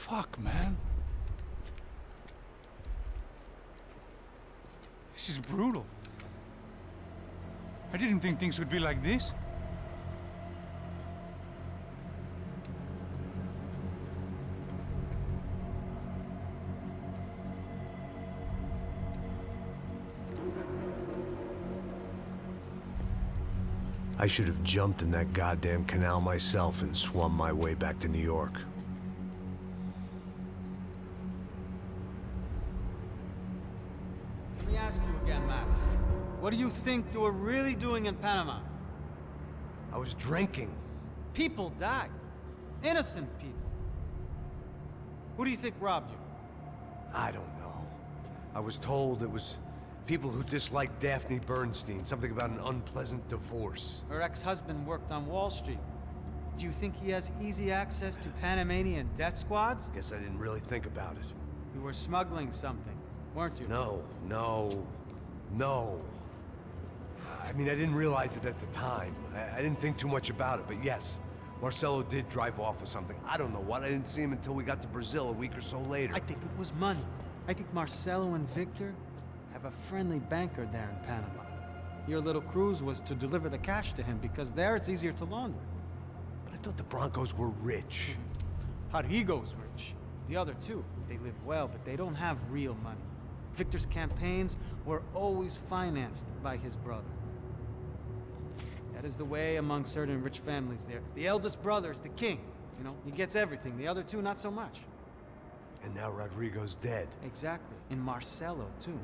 Fuck, man. This is brutal. I didn't think things would be like this. I should have jumped in that goddamn canal myself and swum my way back to New York. Let me ask you again, Max. What do you think you were really doing in Panama? I was drinking. People died. Innocent people. Who do you think robbed you? I don't know. I was told it was people who disliked Daphne Bernstein, something about an unpleasant divorce. Her ex-husband worked on Wall Street. Do you think he has easy access to Panamanian death squads? Guess I didn't really think about it. You were smuggling something, weren't you? No. I mean, I didn't realize it at the time. I didn't think too much about it, but yes, Marcelo did drive off with something. I don't know what. I didn't see him until we got to Brazil a week or so later. I think it was money. I think Marcelo and Victor have a friendly banker there in Panama. Your little cruise was to deliver the cash to him because there it's easier to launder. But I thought the Broncos were rich. Rodrigo's rich. The other two, they live well, but they don't have real money. Victor's campaigns were always financed by his brother. That is the way among certain rich families there. The eldest brother is the king. You know, he gets everything. The other two, not so much. And now Rodrigo's dead. Exactly. And Marcelo, too.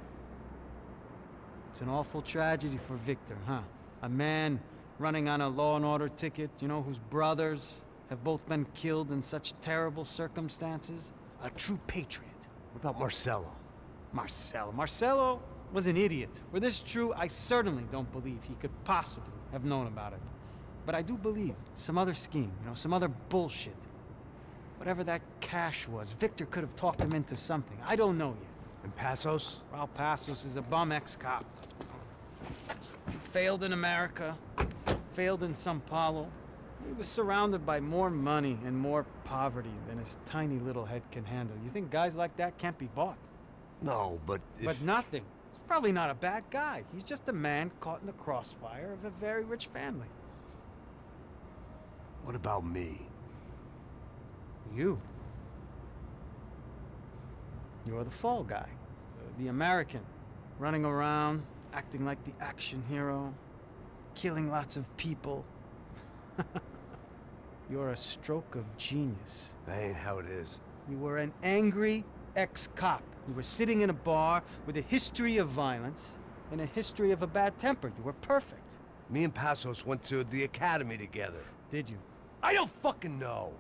It's an awful tragedy for Victor, huh? A man running on a law and order ticket, you know, whose brothers have both been killed in such terrible circumstances. A true patriot. What about Marcelo? Marcelo was an idiot. Were this true, I certainly don't believe he could possibly have known about it. But I do believe some other scheme, you know, some other bullshit. Whatever that cash was, Victor could have talked him into something. I don't know yet. And Passos? Raul Passos is a bum ex-cop. He failed in America, failed in Sao Paulo. He was surrounded by more money and more poverty than his tiny little head can handle. You think guys like that can't be bought? No, but if... But nothing. He's probably not a bad guy. He's just a man caught in the crossfire of a very rich family. What about me? You. You're the fall guy. The American. Running around, acting like the action hero. Killing lots of people. You're a stroke of genius. That ain't how it is. You were an angry ex-cop. You were sitting in a bar with a history of violence and a history of a bad temper. You were perfect. Me and Passos went to the academy together. Did you? I don't fucking know.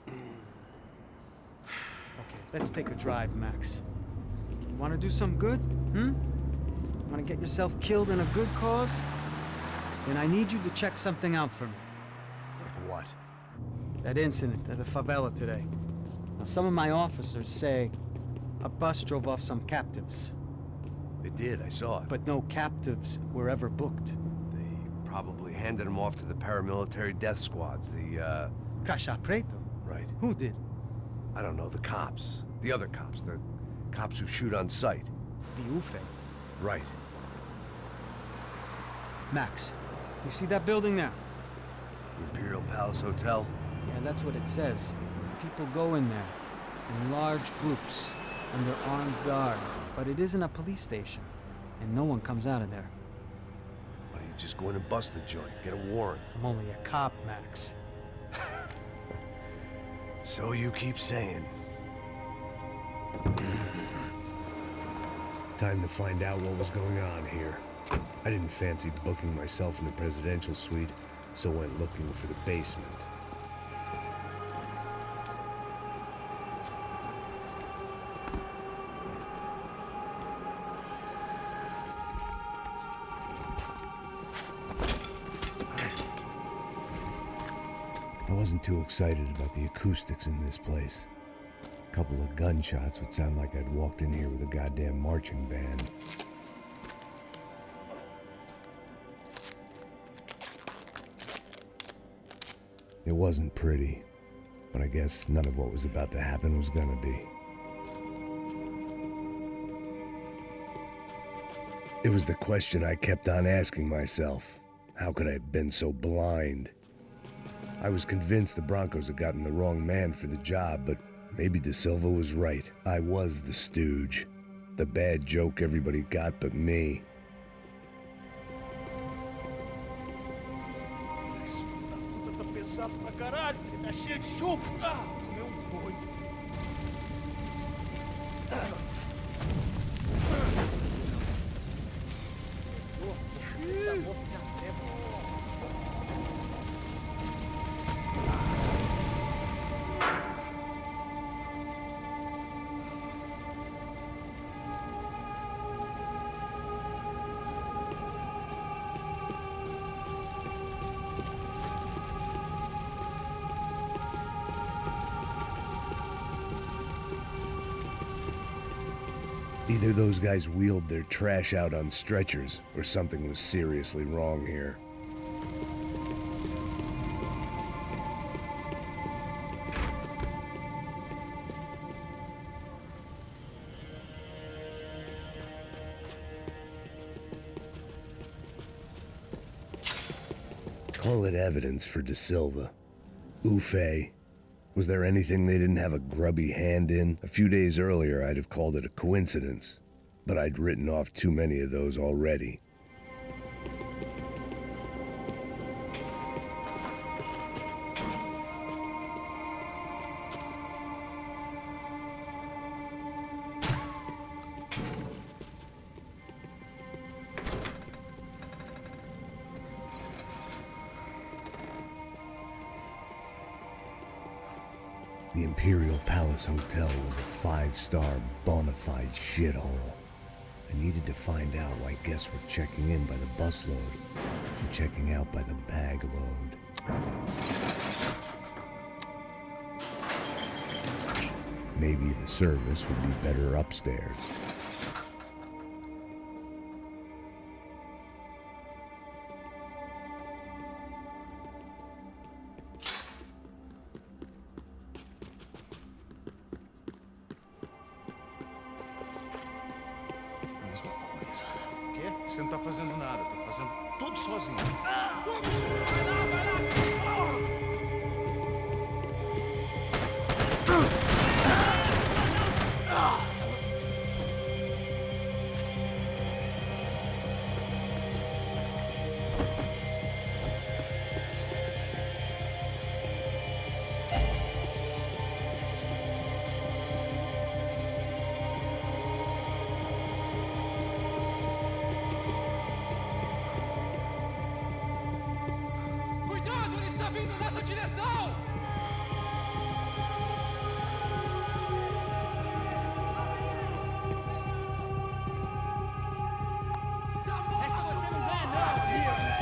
Okay, let's take a drive, Max. You want to do some good? Want to get yourself killed in a good cause? Then I need you to check something out for me. Like what? That incident at the favela today. Now, some of my officers say a bus drove off some captives. They did, I saw it. But no captives were ever booked. They probably handed them off to the paramilitary death squads, the, Chapitre? Right. Who did? I don't know, the cops. The other cops, the cops who shoot on sight. The UFE. Right. Max, you see that building there? The Imperial Palace Hotel? Yeah, that's what it says. People go in there, in large groups, under armed guard. But it isn't a police station, and no one comes out of there. Why don't you just go in and bust the joint, get a warrant? I'm only a cop, Max. So you keep saying. Time to find out what was going on here. I didn't fancy booking myself in the presidential suite, so went looking for the basement. I wasn't too excited about the acoustics in this place. A couple of gunshots would sound like I'd walked in here with a goddamn marching band. It wasn't pretty. But I guess none of what was about to happen was gonna be. It was the question I kept on asking myself. How could I have been so blind? I was convinced the Broncos had gotten the wrong man for the job, but maybe De Silva was right. I was the stooge. The bad joke everybody got but me. Either those guys wheeled their trash out on stretchers, or something was seriously wrong here. Call it evidence for De Silva. Ufe. Was there anything they didn't have a grubby hand in? A few days earlier, I'd have called it a coincidence, but I'd written off too many of those already. The Imperial Palace Hotel was a five-star, bona fide shithole. I needed to find out why guests were checking in by the busload and checking out by the bag load. Maybe the service would be better upstairs. Você não tá fazendo nada, tá fazendo tudo sozinho. Vindo nessa direção! Essa você não ganha, não!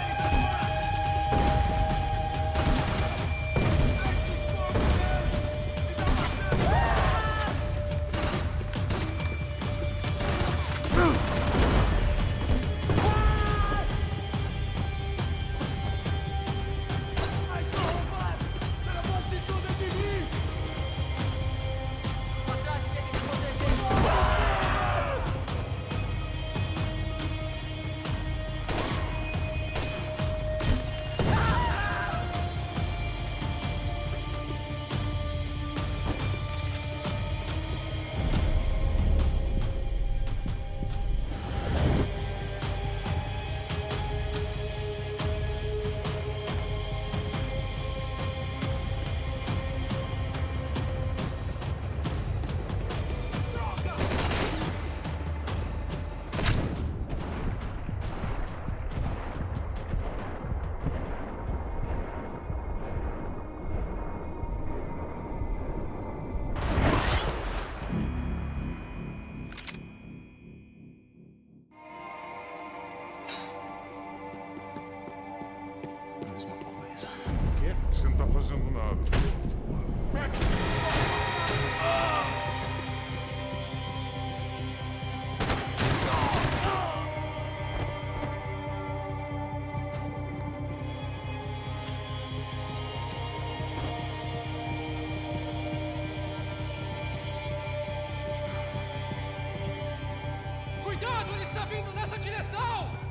Você não tá fazendo nada. vindo nessa direção!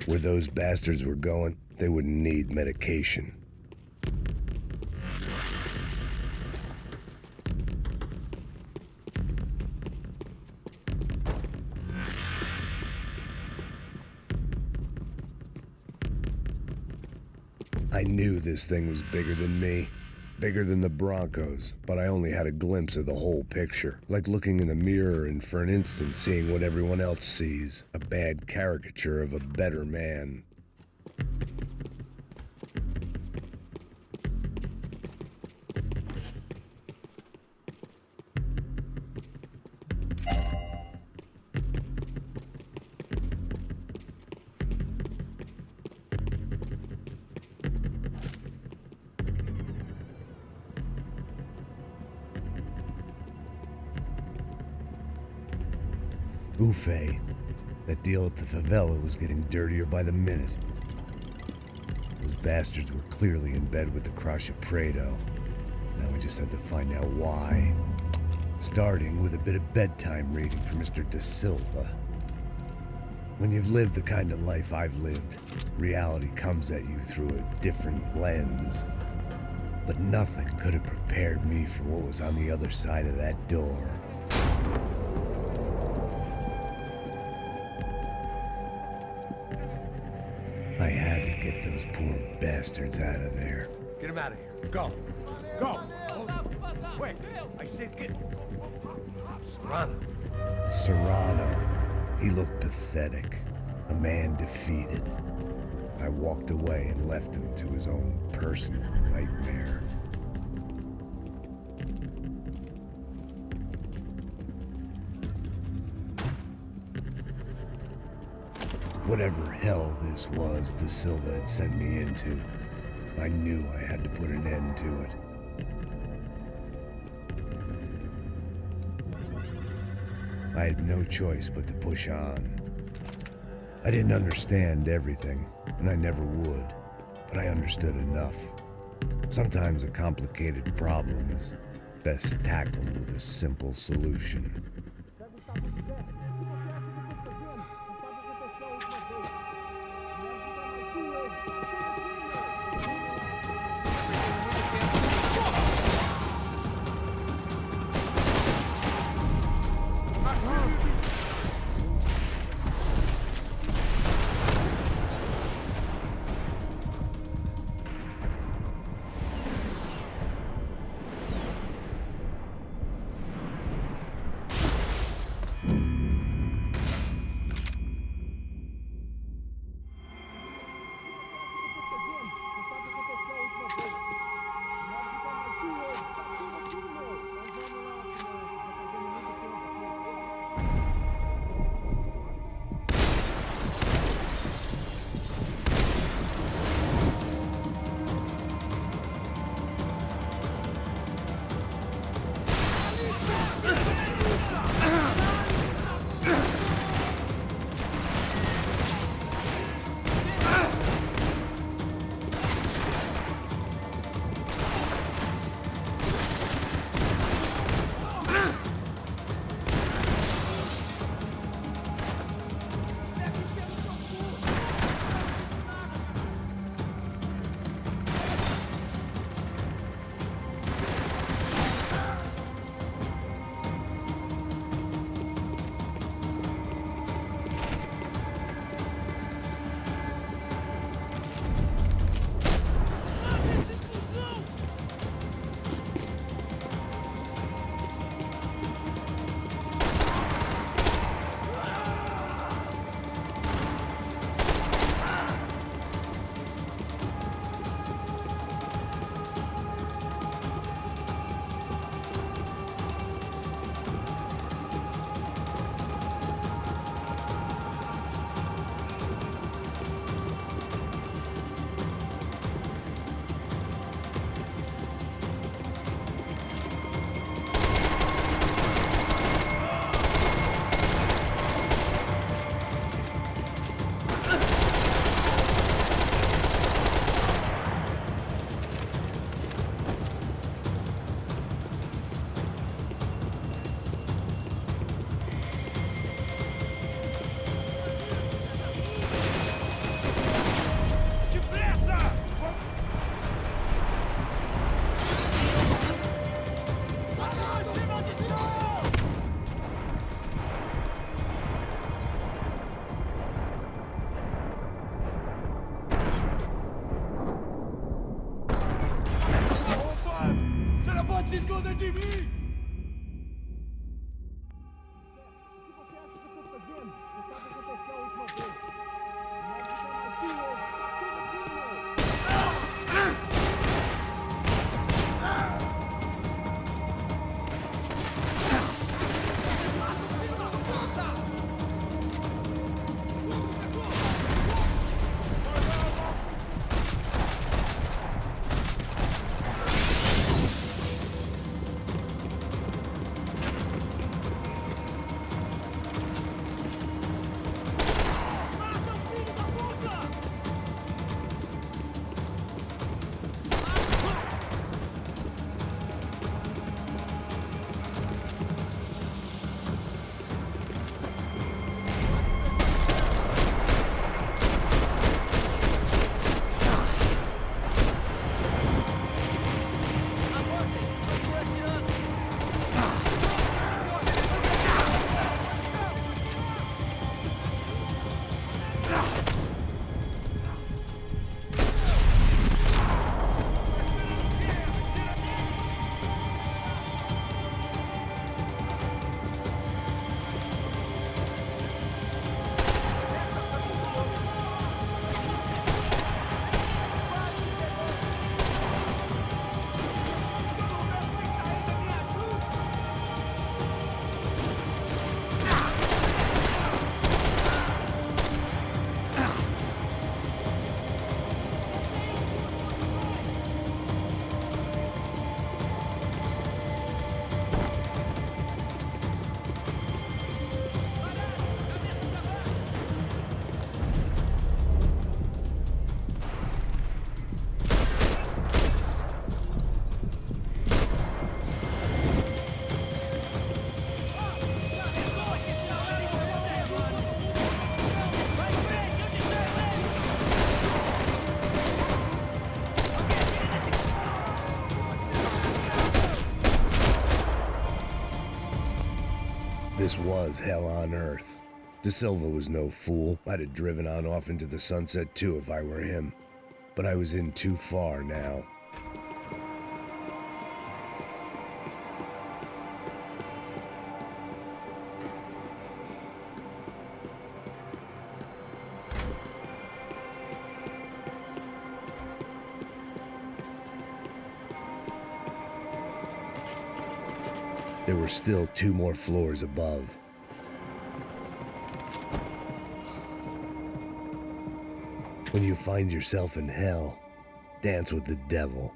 Where those bastards were going, they would need medication. I knew this thing was bigger than me, bigger than the Broncos, but I only had a glimpse of the whole picture, like looking in a mirror and for an instant seeing what everyone else sees, a bad caricature of a better man. Buffet. That deal at the favela was getting dirtier by the minute. Those bastards were clearly in bed with the Chapitre. Now I just had to find out why. Starting with a bit of bedtime reading for Mr. Da Silva. When you've lived the kind of life I've lived, reality comes at you through a different lens. But nothing could have prepared me for what was on the other side of that door. I had to get those poor bastards out of there. Get him out of here. Go. Go. Wait. I said get... Serrano. Serrano. He looked pathetic. A man defeated. I walked away and left him to his own personal nightmare. Whatever hell this was Da Silva had sent me into, I knew I had to put an end to it. I had no choice but to push on. I didn't understand everything, and I never would, but I understood enough. Sometimes a complicated problem is best tackled with a simple solution. This was hell on earth. De Silva was no fool. I'd have driven on off into the sunset too if I were him. But I was in too far now. There were still 2 more floors above. When you find yourself in hell, dance with the devil.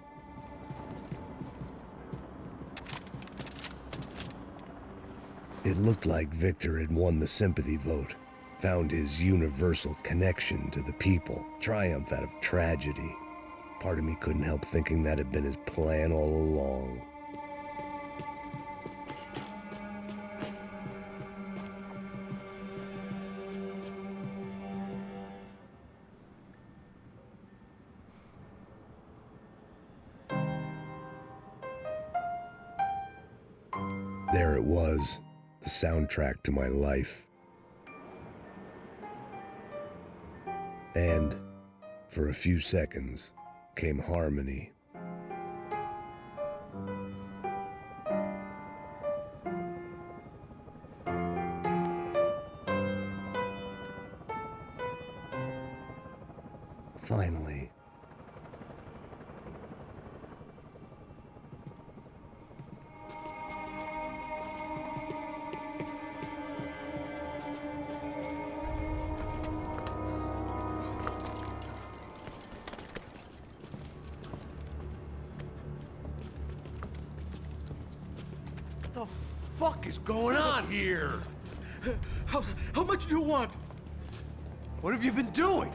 It looked like Victor had won the sympathy vote, found his universal connection to the people, triumph out of tragedy. Part of me couldn't help thinking that had been his plan all along. There it was, the soundtrack to my life. And, for a few seconds, came harmony. Finally. What the fuck is going on here? How much do you want? What have you been doing?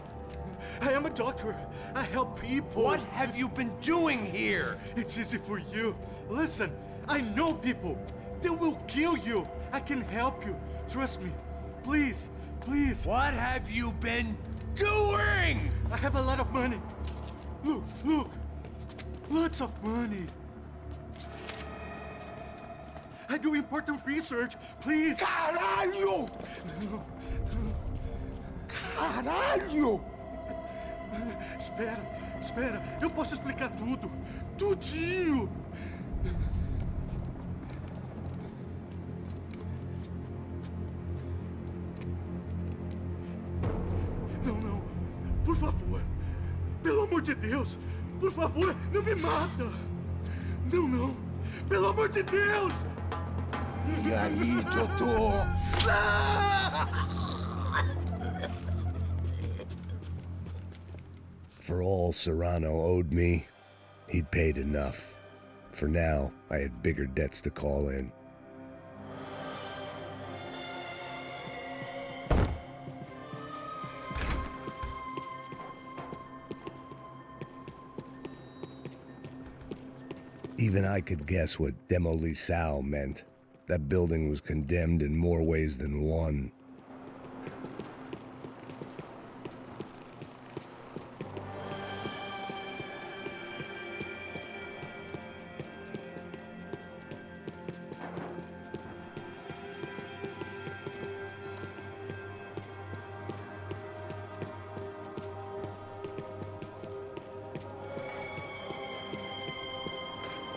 I am a doctor. I help people. What have you been doing here? It's easy for you. Listen, I know people. They will kill you. I can help you. Trust me. Please, please. What have you been doing? I have a lot of money. Look, look. Lots of money. I do important research. Please. Caralho! Caralho! Espera, espera. Eu posso explicar tudo. Tudinho. Não, não. Por favor. Pelo amor de Deus. Por favor, não me mata. Não, não. Pelo amor de Deus. E aí, doutor? For all Serrano owed me, he'd paid enough. For now, I had bigger debts to call in. Even I could guess what demolissao meant. That building was condemned in more ways than one.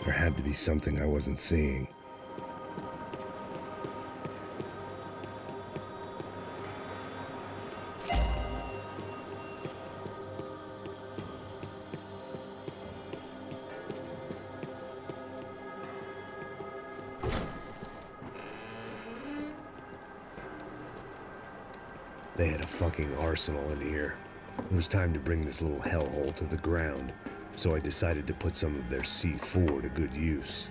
There had to be something I wasn't seeing. They had a fucking arsenal in here. It was time to bring this little hellhole to the ground, so I decided to put some of their C4 to good use.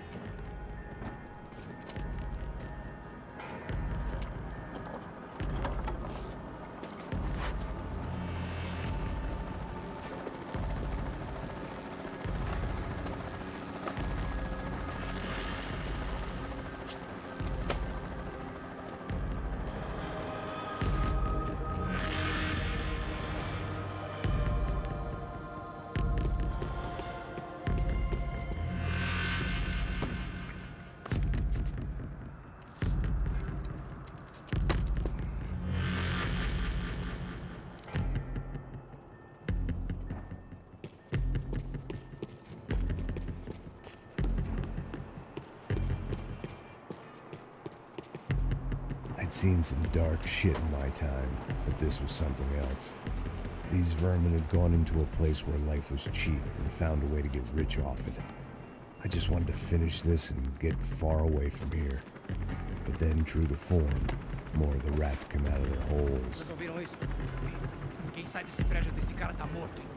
I'd seen some dark shit in my time, but this was something else. These vermin had gone into a place where life was cheap and found a way to get rich off it. I just wanted to finish this and get far away from here. But then, true to form, more of the rats came out of their holes. Vocês ouviram isso? Quem sai desse prédio desse cara tá morto, hein?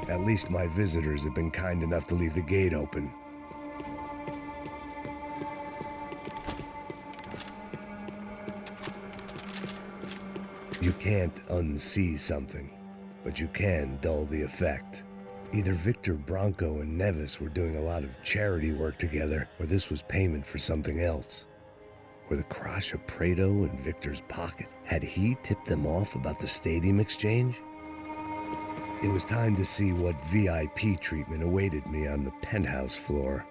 At least my visitors have been kind enough to leave the gate open. You can't unsee something, but you can dull the effect. Either Victor Bronco and Nevis were doing a lot of charity work together, or this was payment for something else. Were the Crash of Prado in Victor's pocket? Had he tipped them off about the stadium exchange? It was time to see what VIP treatment awaited me on the penthouse floor.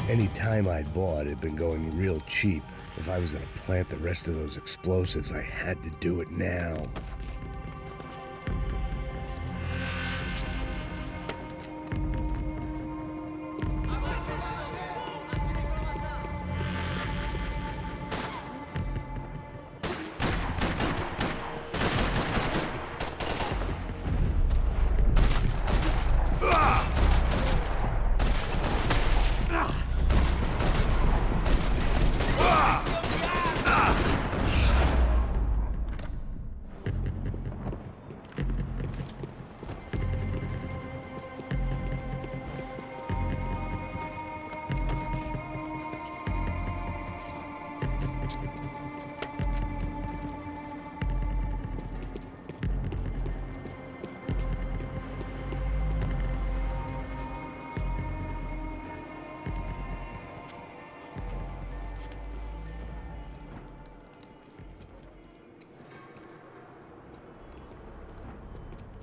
Any time I'd bought had been going real cheap. If I was gonna plant the rest of those explosives, I had to do it now.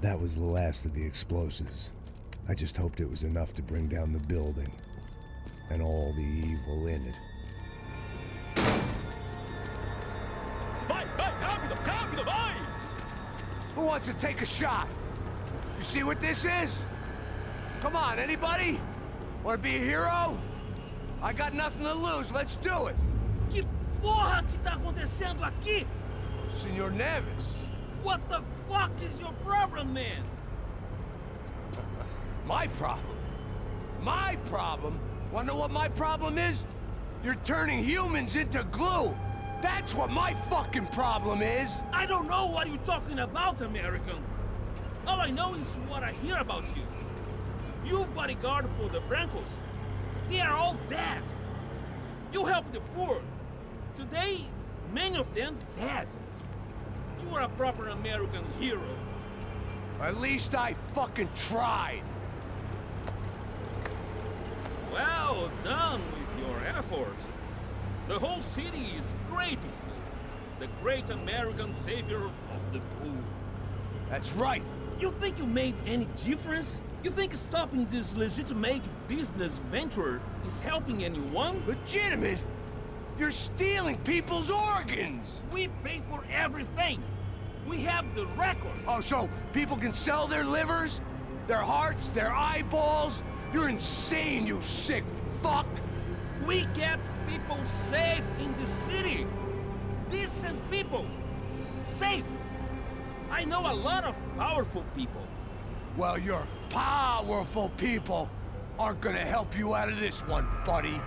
That was the last of the explosives. I just hoped it was enough to bring down the building and all the evil in it. Vai, rápido, rápido, vai! Who wants to take a shot? You see what this is? Come on, anybody? Want to be a hero? I got nothing to lose, let's do it! Que porra que tá acontecendo aqui? Senor Nevis. What the fuck is your problem, man? My problem? My problem? Wanna know what my problem is? You're turning humans into glue. That's what my fucking problem is. I don't know what you're talking about, American. All I know is what I hear about you. You bodyguard for the Brancos. They are all dead. You help the poor. Today, many of them dead. You are a proper American hero. At least I fucking tried. Well done with your effort. The whole city is grateful. The great American savior of the poor. That's right. You think you made any difference? You think stopping this legitimate business venture is helping anyone? Legitimate? You're stealing people's organs! We pay for everything. We have the record. Oh, so people can sell their livers? Their hearts? Their eyeballs? You're insane, you sick fuck! We kept people safe in the city. Decent people. Safe. I know a lot of powerful people. Well, your powerful people aren't gonna help you out of this one, buddy.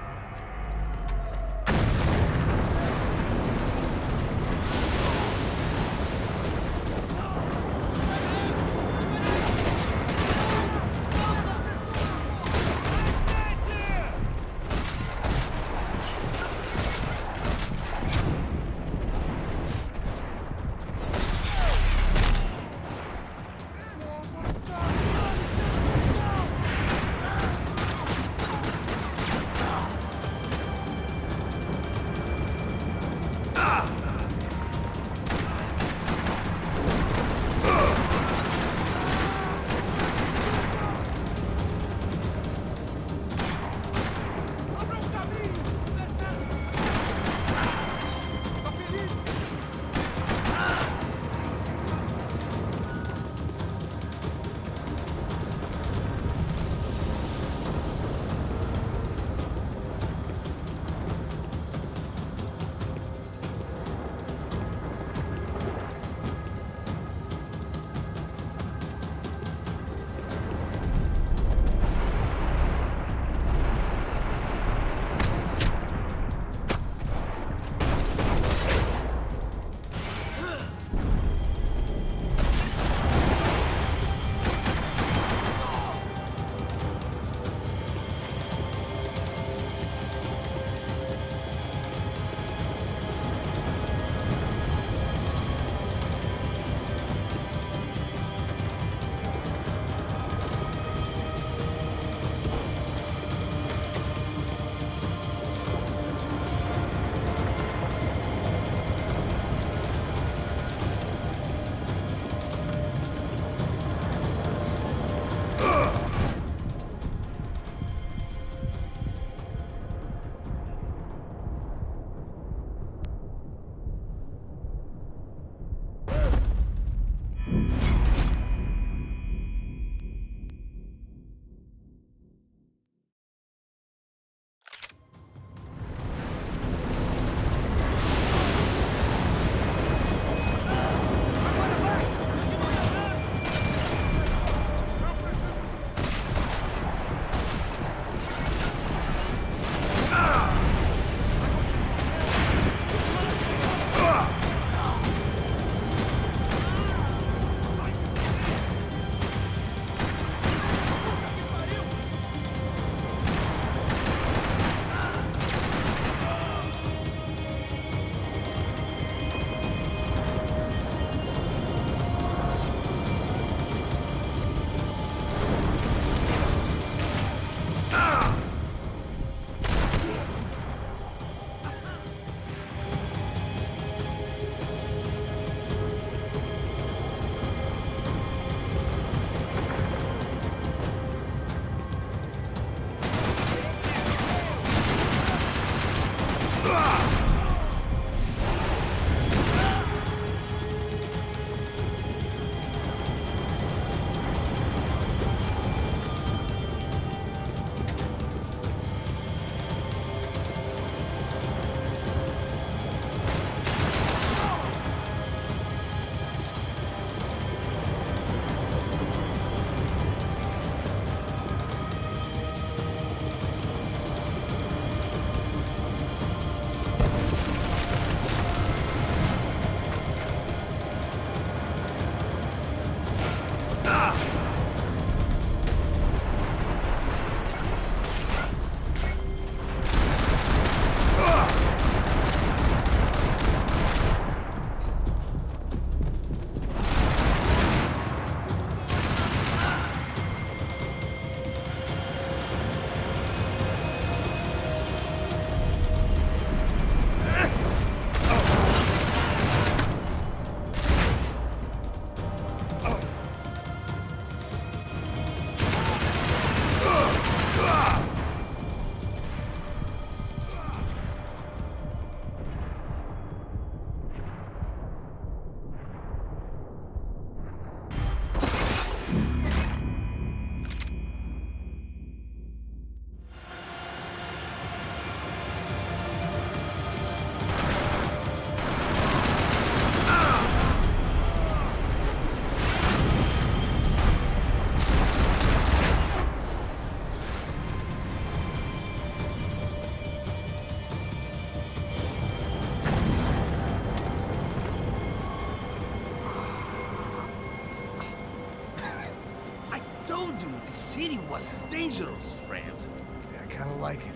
was dangerous, friend. Yeah, I kinda like it.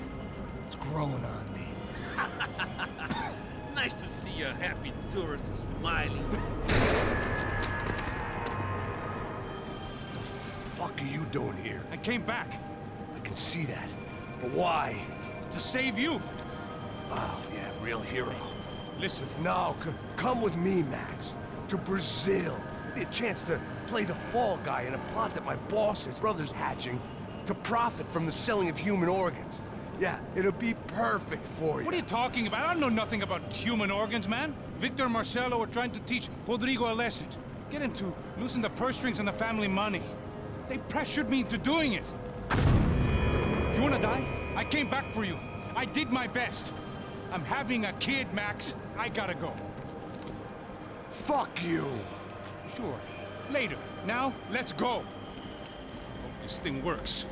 It's growing on me. Nice to see a happy tourist smiling. The fuck are you doing here? I came back I can see that. But why? to save you. Oh, yeah, real hero. Listen, Now, come with me, Max. To Brazil. Be a chance to play the fall guy in a plot that my boss's brother's hatching to profit from the selling of human organs. Yeah, it'll be perfect for you. what are you talking about? I don't know nothing about human organs, man. Victor and Marcelo are trying to teach Rodrigo a lesson. Get him to loosen the purse strings on the family money. They pressured me into doing it. You wanna die? I came back for you. I did my best. I'm having a kid, Max. I gotta go. Fuck you! Sure. Later. Now, let's go. Hope this thing works.